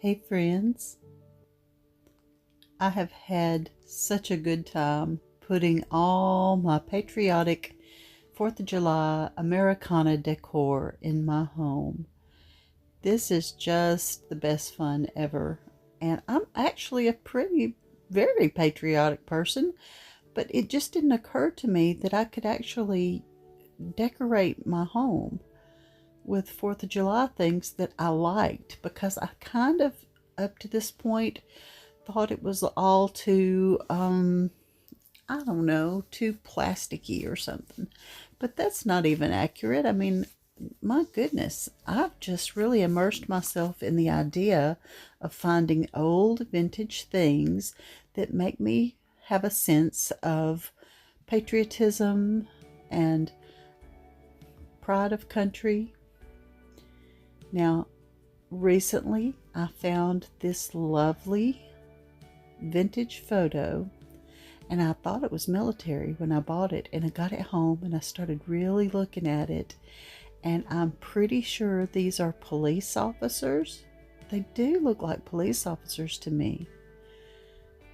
Hey friends, I have had such a good time putting all my patriotic 4th of July Americana decor in my home. This is just the best fun ever, and I'm actually a very patriotic person, but it just didn't occur to me that I could actually decorate my home with 4th of July things that I liked, because I kind of, up to this point, thought it was all too, I don't know, too plasticky or something. But that's not even accurate. I mean, my goodness, I've just really immersed myself in the idea of finding old vintage things that make me have a sense of patriotism and pride of country. Now, recently I found this lovely vintage photo, and I thought it was military when I bought it, and I got it home and I started really looking at it, and I'm pretty sure these are police officers. They do look like police officers to me.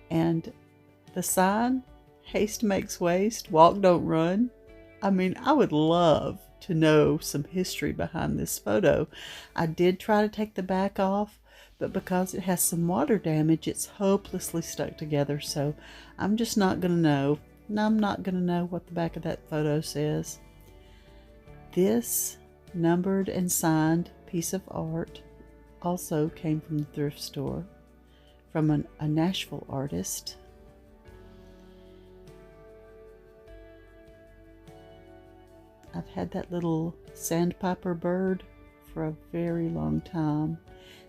And the sign, haste makes waste, walk don't run. I mean, I would love to know some history behind this photo. I did try to take the back off, but because it has some water damage, it's hopelessly stuck together, so I'm just not going to know. I'm not going to know what the back of that photo says. This numbered and signed piece of art also came from the thrift store, from a Nashville artist. I've had that little sandpiper bird for a very long time.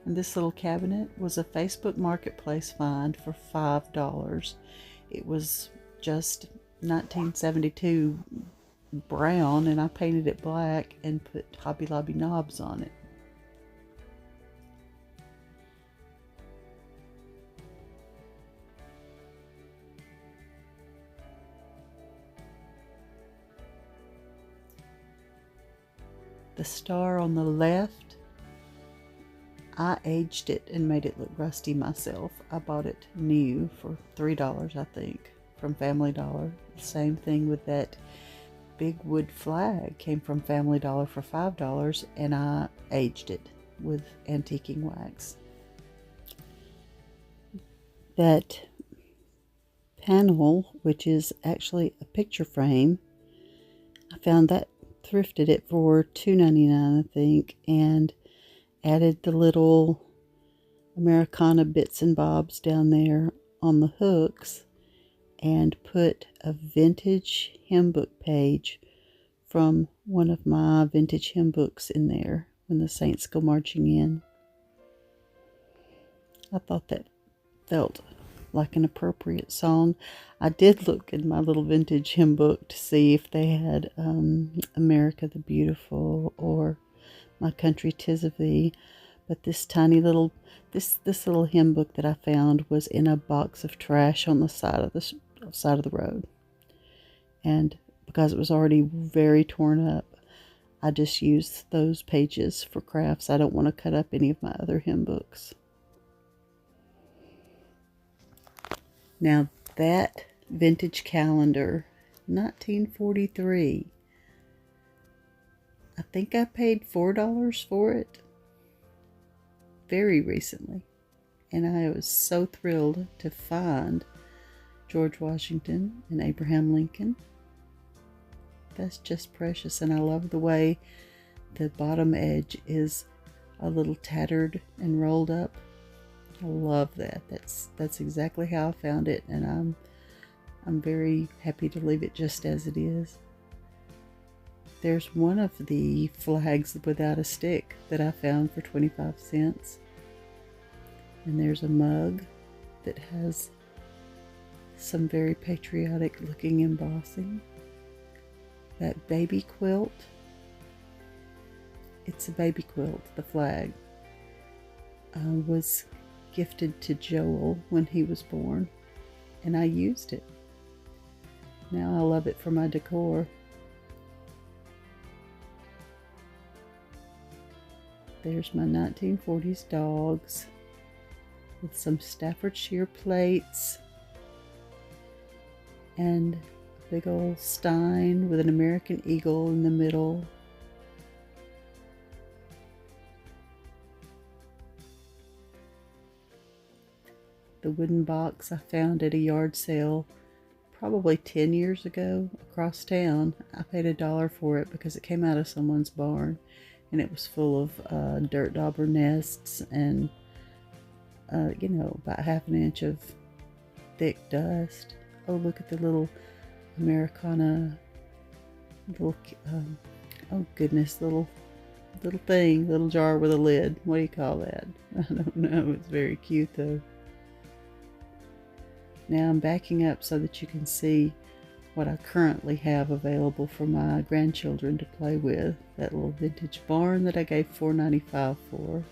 And this little cabinet was a Facebook Marketplace find for $5. It was just 1972 brown, and I painted it black and put Hobby Lobby knobs on it. The star on the left, I aged it and made it look rusty myself. I bought it new for $3, I think, from Family Dollar. Same thing with that big wood flag, came from Family Dollar for $5, and I aged it with antiquing wax. That panel, which is actually a picture frame, I found that, thrifted it for $2.99, I think, and added the little Americana bits and bobs down there on the hooks, and put a vintage hymn book page from one of my vintage hymn books in there, When the Saints Go Marching In. I thought that felt like an appropriate song. I did look in my little vintage hymn book to see if they had America the Beautiful or My Country 'Tis of Thee, but this tiny little this little hymn book that I found was in a box of trash on the side of the road, and because it was already very torn up, I just used those pages for crafts. I don't want to cut up any of my other hymn books. Now that vintage calendar, 1943, I think I paid $4 for it very recently, and I was so thrilled to find George Washington and Abraham Lincoln. That's just precious, and I love the way the bottom edge is a little tattered and rolled up. I love that. That's exactly how I found it, and I'm very happy to leave it just as it is. There's one of the flags without a stick that I found for 25 cents. And there's a mug that has some very patriotic looking embossing. That baby quilt, it's a baby quilt, the flag, was gifted to Joel when he was born, and I used it. Now I love it for my decor. There's my 1940s dogs. with some Staffordshire plates and a big old stein with an American eagle in the middle. The wooden box I found at a yard sale probably 10 years ago across town. I paid $1 for it because it came out of someone's barn, and it was full of dirt dauber nests and about half an inch of thick dust. Oh, look at the little Americana little oh goodness, little thing, little jar with a lid. What do you call that? I don't know. It's very cute though. Now I'm backing up so that you can see what I currently have available for my grandchildren to play with. That little vintage barn that I gave $4.95 for.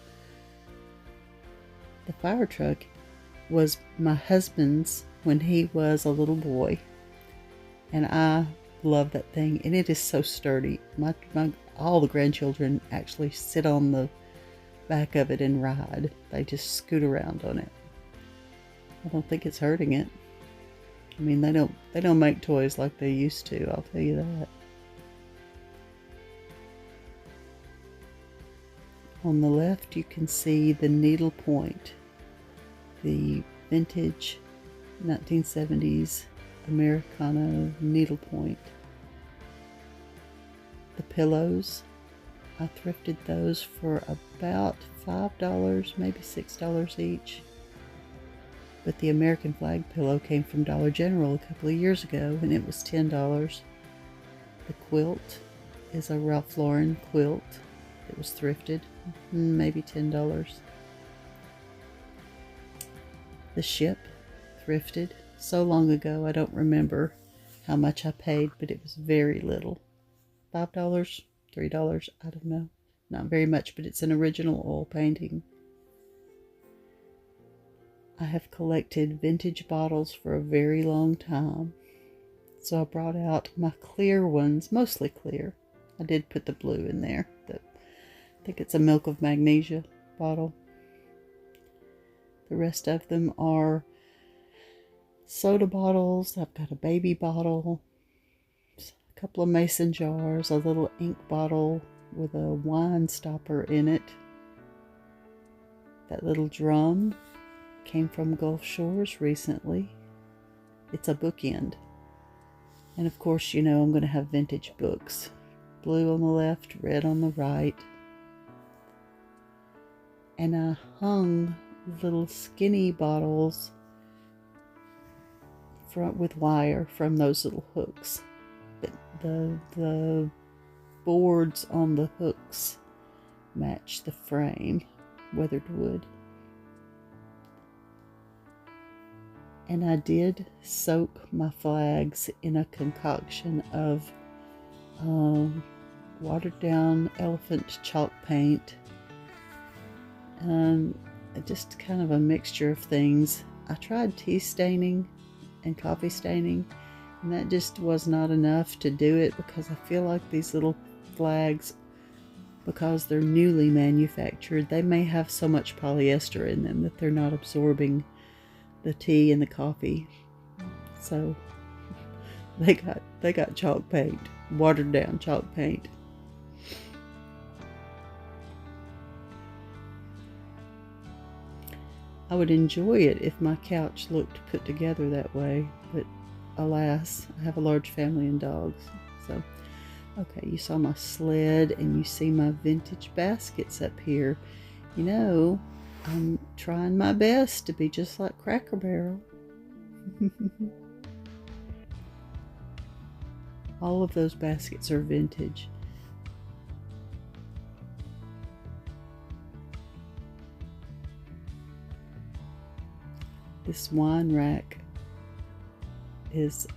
The fire truck was my husband's when he was a little boy, and I love that thing, and it is so sturdy. All the grandchildren actually sit on the back of it and ride. They just scoot around on it. I don't think it's hurting it. I mean, they don't make toys like they used to, I'll tell you that. On the left you can see the needle point, the vintage 1970s Americana needle point. The pillows, I thrifted those for about $5, maybe $6 each. But the American flag pillow came from Dollar General a couple of years ago, and it was $10. The quilt is a Ralph Lauren quilt. It was thrifted, maybe $10. The ship, thrifted. So long ago, I don't remember how much I paid, but it was very little. $5, $3, I don't know. Not very much, but it's an original oil painting. I have collected vintage bottles for a very long time, so I brought out my clear ones, mostly clear. I did put the blue in there. I think it's a Milk of Magnesia bottle. The rest of them are soda bottles. I've got a baby bottle, a couple of mason jars, a little ink bottle with a wine stopper in it. That little drum came from Gulf Shores recently. It's a bookend. And of course, I'm going to have vintage books. Blue on the left, red on the right. And I hung little skinny bottles with wire from those little hooks. But the boards on the hooks match the frame, weathered wood. And I did soak my flags in a concoction of watered down elephant chalk paint, just kind of a mixture of things. I tried tea staining and coffee staining, and that just was not enough to do it, because I feel like these little flags, because they're newly manufactured, they may have so much polyester in them that they're not absorbing the tea and the coffee. So they got chalk paint, watered down chalk paint. I would enjoy it if my couch looked put together that way, but alas, I have a large family and dogs. So, okay, you saw my sled and you see my vintage baskets up here. I'm trying my best to be just like Cracker Barrel. All of those baskets are vintage. This wine rack is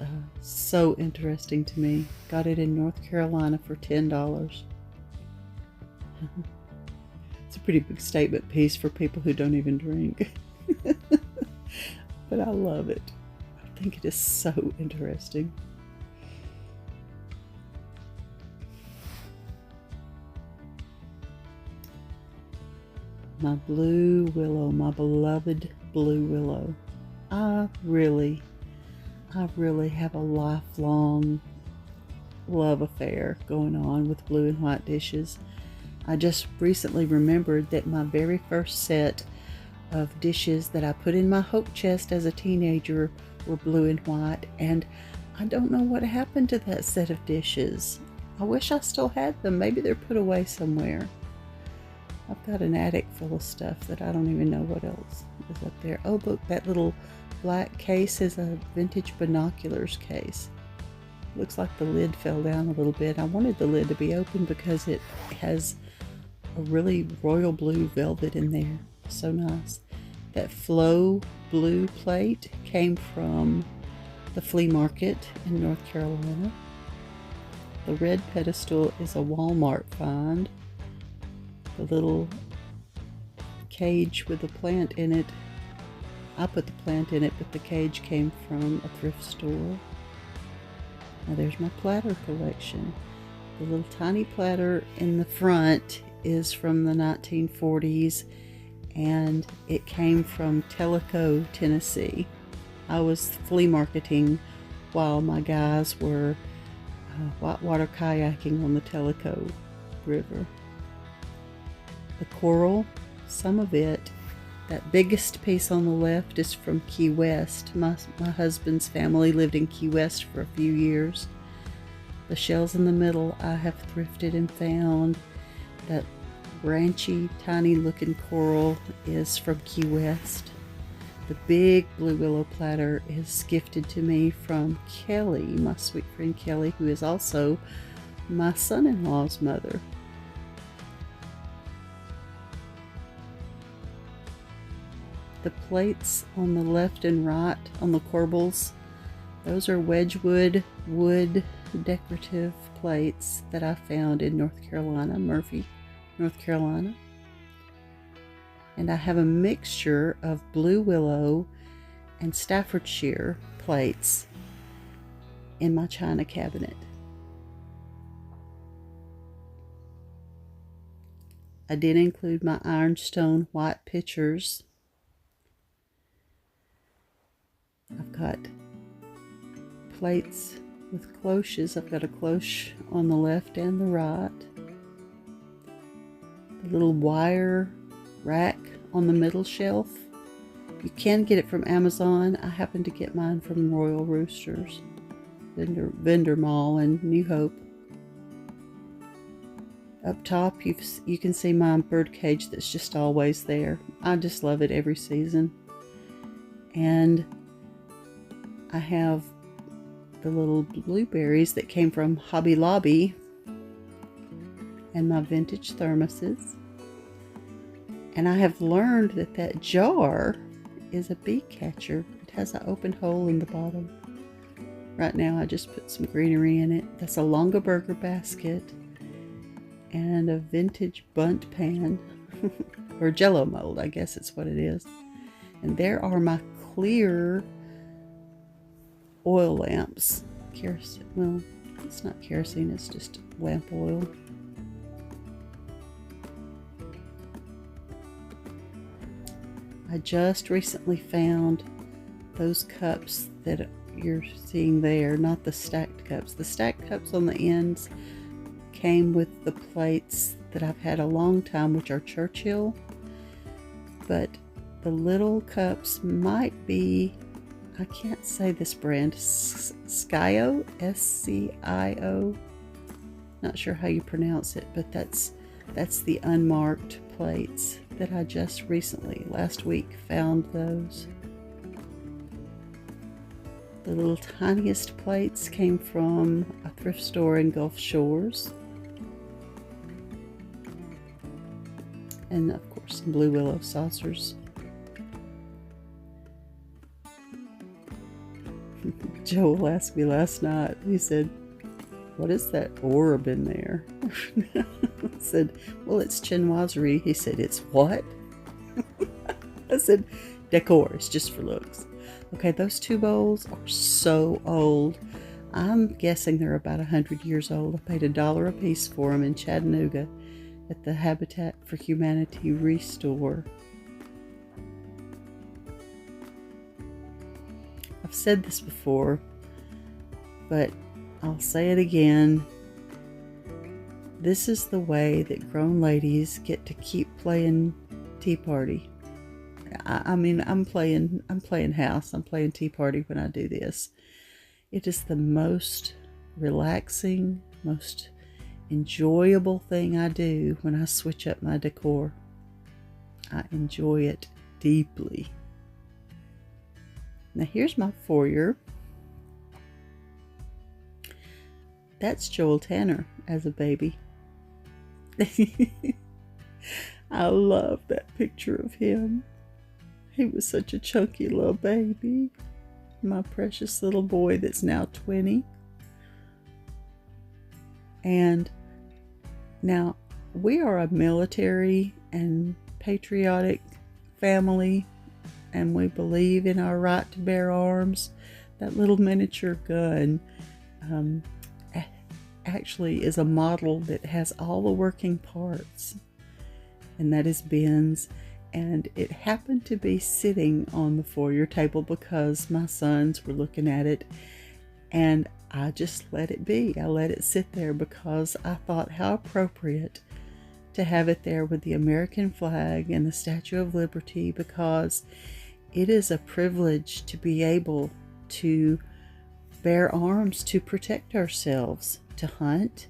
so interesting to me. Got it in North Carolina for $10. It's a pretty big statement piece for people who don't even drink. But I love it. I think it is so interesting. My blue Willow, my beloved blue willow. I really have a lifelong love affair going on with blue and white dishes. I just recently remembered that my very first set of dishes that I put in my hope chest as a teenager were blue and white, and I don't know what happened to that set of dishes. I wish I still had them. Maybe they're put away somewhere. I've got an attic full of stuff that I don't even know what else is up there. Oh, look, that little black case is a vintage binoculars case. Looks like the lid fell down a little bit. I wanted the lid to be open because it has a really royal blue velvet in there. So nice. That flow blue plate came from the flea market in North Carolina. The red pedestal is a Walmart find. The little cage with the plant in it, I put the plant in it, but the cage came from a thrift store. Now there's my platter collection. The little tiny platter in the front is from the 1940s, and it came from Tellico, Tennessee. I was flea marketing while my guys were whitewater kayaking on the Tellico River. The coral, some of it, that biggest piece on the left is from Key West. My husband's family lived in Key West for a few years. The shells in the middle I have thrifted and found. That branchy, tiny looking coral is from Key West. The big blue willow platter is gifted to me from Kelly, my sweet friend Kelly, who is also my son-in-law's mother. The plates on the left and right on the corbels, those are Wedgwood wood decorative plates that I found in North Carolina, Murphy, North Carolina. And I have a mixture of blue willow and Staffordshire plates in my china cabinet. I did include my ironstone white pitchers. I've got plates with cloches. I've got a cloche on the left and the right. The little wire rack on the middle shelf. You can get it from Amazon. I happen to get mine from Royal Roosters vendor mall in New Hope. Up top you can see my bird cage that's just always there. I just love it every season. And I have the little blueberries that came from Hobby Lobby and my vintage thermoses. And I have learned that that jar is a bee catcher. It has an open hole in the bottom. Right now I just put some greenery in it. That's a Longaberger basket and a vintage bunt pan or jello mold, I guess it's what it is. And there are my clear oil lamps. Kerosene, well, it's not kerosene, it's just lamp oil. I just recently found those cups that you're seeing there, not the stacked cups. The stacked cups on the ends came with the plates that I've had a long time, which are Churchill, but the little cups might be, I can't say this brand, Scio, S-C-I-O. Not sure how you pronounce it, but that's the unmarked plates that I just recently, last week, found those. The little tiniest plates came from a thrift store in Gulf Shores. And of course, some blue willow saucers. Joel asked me last night, he said, "What is that orb in there?" I said, "Well, it's chinoiserie." He said, "It's what?" I said, "Decor, it's just for looks." Okay, those two bowls are so old. I'm guessing they're about 100 years old. I paid $1 a piece for them in Chattanooga at the Habitat for Humanity Restore. I've said this before, but I'll say it again. This is the way that grown ladies get to keep playing Tea Party. I mean, I'm playing house. I'm playing Tea Party when I do this. It is the most relaxing, most enjoyable thing I do when I switch up my decor. I enjoy it deeply. Now here's my foyer. That's Joel Tanner as a baby. I love that picture of him. He was such a chunky little baby. My precious little boy that's now 20. And now we are a military and patriotic family, and we believe in our right to bear arms. That little miniature gun actually is a model that has all the working parts, and that is Ben's. And it happened to be sitting on the foyer table because my sons were looking at it, and I just let it be. I let it sit there because I thought how appropriate to have it there with the American flag and the Statue of Liberty, because it is a privilege to be able to bear arms to protect ourselves, to hunt,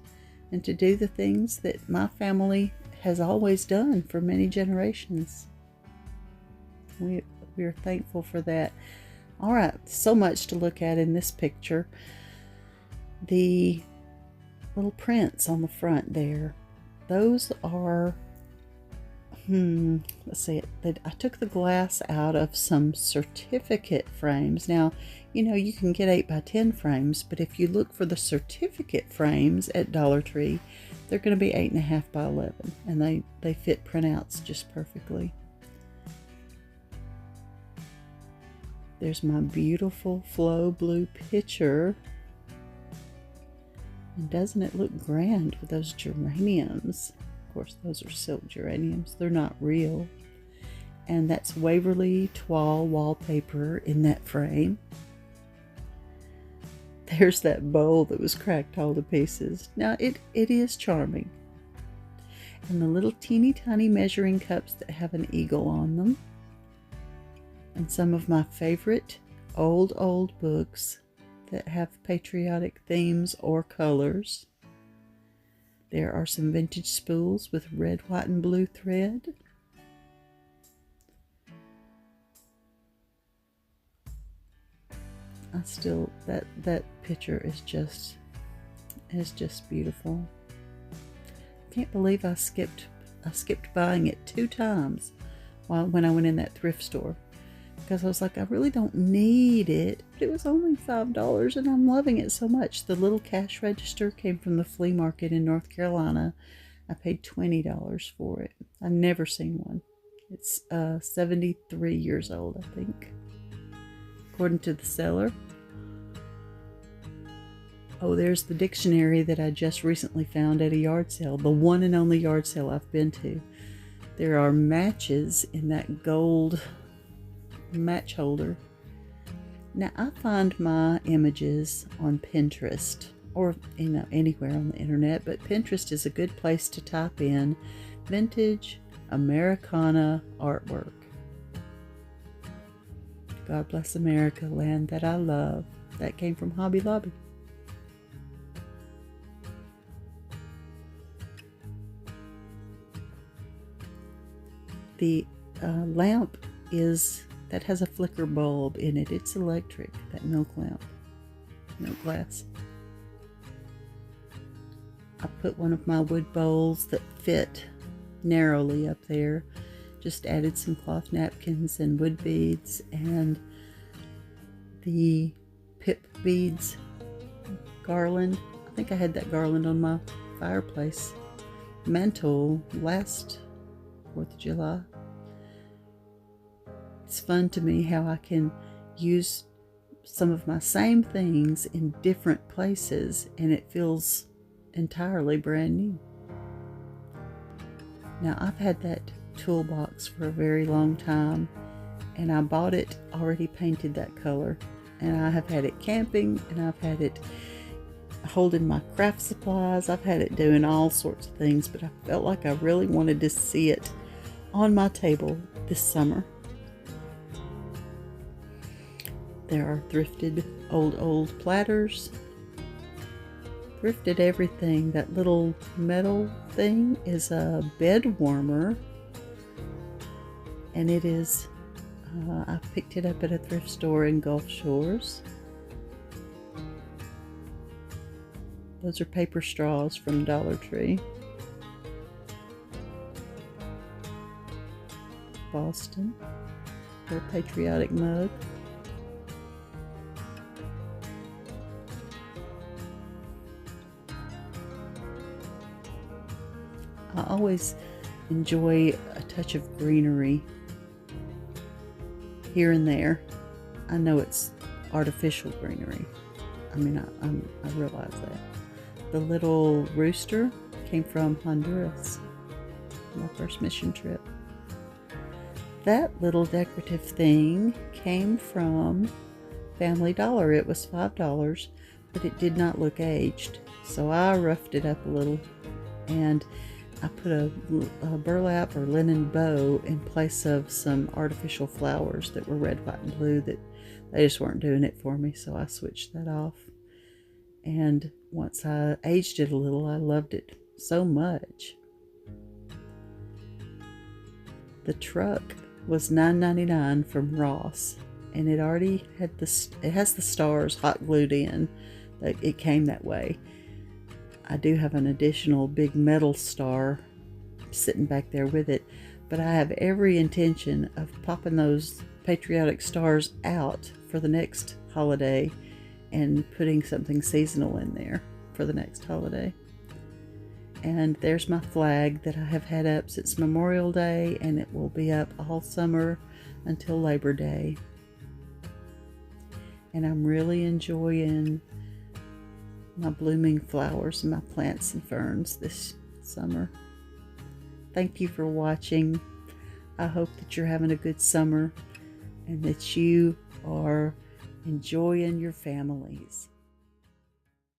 and to do the things that my family has always done for many generations. We are thankful for that. All right, so much to look at in this picture. The little prints on the front there, those are, let's see, I took the glass out of some certificate frames. Now, you know, you can get 8x10 frames, but if you look for the certificate frames at Dollar Tree, they're going to be 8.5x11, and they fit printouts just perfectly. There's my beautiful Flow Blue picture. And doesn't it look grand with those geraniums? Of course, those are silk geraniums. They're not real. And that's Waverly Toile wallpaper in that frame. There's that bowl that was cracked all to pieces. Now, it is charming. And the little teeny tiny measuring cups that have an eagle on them. And some of my favorite old books that have patriotic themes or colors. There are some vintage spools with red, white, and blue thread. That picture is just beautiful. Can't believe I skipped buying it 2 times when I went in that thrift store, because I was like, I really don't need it, but it was only $5 and I'm loving it so much. The little cash register came from the flea market in North Carolina. I paid $20 for it. I've never seen one. It's 73 years old, I think, according to the seller. Oh, there's the dictionary that I just recently found at a yard sale, the one and only yard sale I've been to. There are matches in that gold match holder. Now, I find my images on Pinterest, or anywhere on the internet, but Pinterest is a good place to type in vintage Americana artwork. God bless America, land that I love. That came from Hobby Lobby. The lamp that has a flicker bulb in it. It's electric, that milk lamp. Milk glass. I put one of my wood bowls that fit narrowly up there. Just added some cloth napkins and wood beads and the pip beads garland. I think I had that garland on my fireplace mantle last 4th of July. It's fun to me how I can use some of my same things in different places and it feels entirely brand new. Now, I've had that toolbox for a very long time and I bought it already painted that color. and I have had it camping, and I've had it holding my craft supplies. I've had it doing all sorts of things, but I felt like I really wanted to see it on my table this summer. There are thrifted old platters. Thrifted everything. That little metal thing is a bed warmer, and it is I picked it up at a thrift store in Gulf Shores. Those are paper straws from Dollar Tree. Boston, little Patriotic mug. I always enjoy a touch of greenery here and there. I know it's artificial greenery. I mean, I realize that. The little rooster came from Honduras, my first mission trip. That little decorative thing came from Family Dollar. It was $5, but it did not look aged. So I roughed it up a little, and I put a burlap or linen bow in place of some artificial flowers that were red, white, and blue that they just weren't doing it for me, so I switched that off. And once I aged it a little, I loved it so much. The truck was $9.99 from Ross, and it already had it has the stars hot glued in. It came that way. I do have an additional big metal star sitting back there with it, but I have every intention of popping those Patriotic stars out for the next holiday and putting something seasonal in there for the next holiday. And there's my flag that I have had up since Memorial Day, and it will be up all summer until Labor Day. And I'm really enjoying my blooming flowers and my plants and ferns this summer. Thank you for watching. I hope that you're having a good summer and that you are enjoying your families.